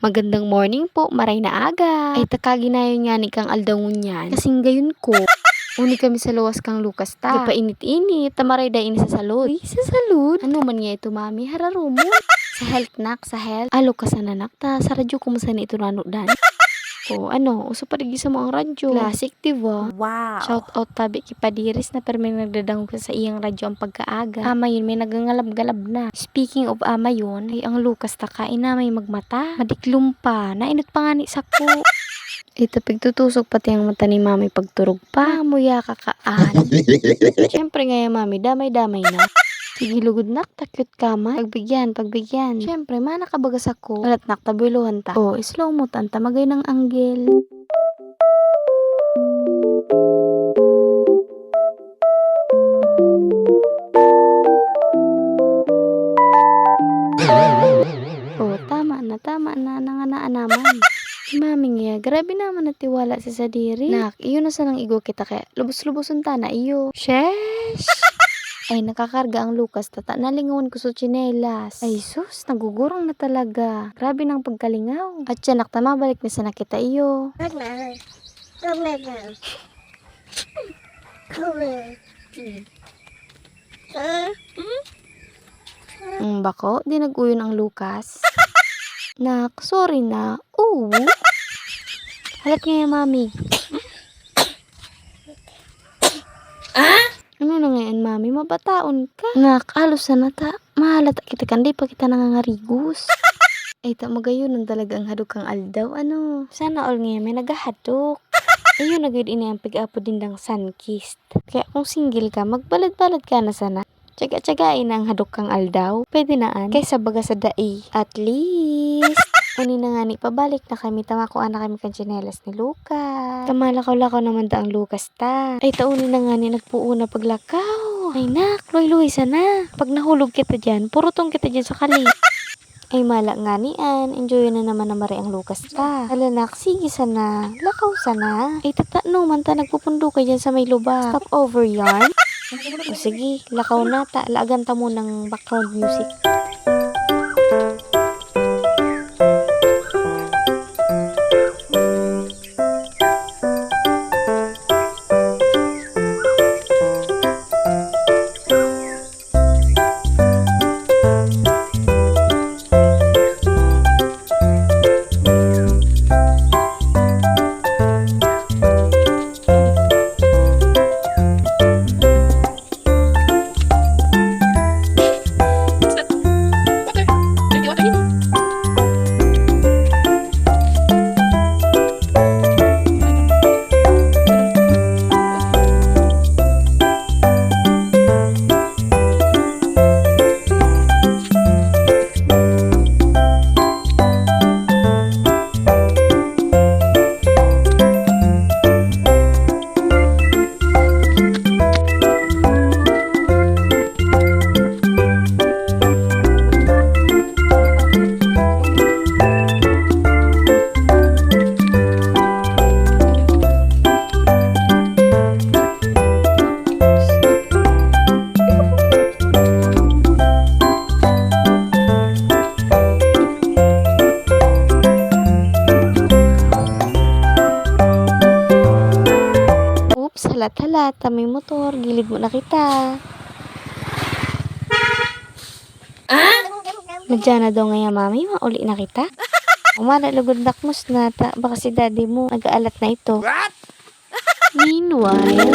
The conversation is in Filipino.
Magandang morning po, maray na aga. Ay takaginayon nga ni kang aldangon yan. Kasing gayon ko. Uni kami sa luwas kang Lucas ta. Kapainit-init, tamaray da ini sa salud. Ay, sa salud? Ano man nga ito mami, hararumo. Sa health nak, sa health. Lucas na nanak ta, sa radyo kumusta na ito nano dan. O ano, uso pa rin mo ang radyo. Classic, diba? Wow. Shout out tabi kipadiris na pero may nagdadangog sa iyang radyo ang pagkaaga. Ama yun, may nagangalab-galab na. Speaking of ama yun, ay ang Lucas takain na may magmata. Madiklum pa, nainot pa nga ni sako. Ito pigtutusok pati ang mata ni mami pagturog pa. Muya kakaan. Siyempre nga mami, damay-damay na. Sige lugod nak, takyot kamay. Pagbigyan. Siyempre, manakabagas ako. Alat nak, tabiluhan ta. O, slow mo tanta, magay ng anggel. O, tama na, nanganaan naman. Mami nga, grabe naman natiwala si Sadiri. Nak, iyo na sanang igo kita kaya lubos-lubosun ta na iyo. Sheesh! Ay, nakakarga ang Lucas, tata nalingawan ko sa tsinelas. Ay, sus, nagugurong na talaga. Grabe ng pagkalingaw. At siya, naktamabalik na sana kita iyo. Bako, di nag-uyon ang Lucas. Nak, sorry na. Oo. Halat nga yung mami. Ano na ngayon, mami? Mabataon ka. Nak, alos na ta. Mahalata kita kandi pa kita nangangarigus. Ay, magayon ng talagang hadok kang aldaw. Ano? Sana all ngayon may nagahadok. Ayun, nagayod ina ang pig-apo din ng sunkissed. Kaya kung single ka, magbalad-balad ka na sana. Tsaga-tsagain ang hadok kang aldaw. Pwede naan. Kaysa baga sa dai. At least. Uni na nga ni, pabalik na kami. Tamakuan na kami kang tsinelas ni Lucas. Tamalakaw-lakaw naman da ang Lucas ta. Ay, tauni na nga ni, nagpuuna paglakaw. Ay nak, luy-luy sana. Pag nahulog kita dyan, purutong kita dyan sa kali. Ay, mala nga ni An. Enjoy na naman na mari ang Lucas ta. Alanak, sige sana. Lakaw sana. Ay, tatano man ta, nagpupundo ka dyan sa may luba. Stop over yarn. O sige, lakaw na ta. Laagan ta mo ng background music. Halat, may motor, gilid mo na kita. Nadya na daw nga mami, mauli na kita. Umala lugod nakmus na ta, baka si daddy mo nag-aalat na ito. Meanwhile,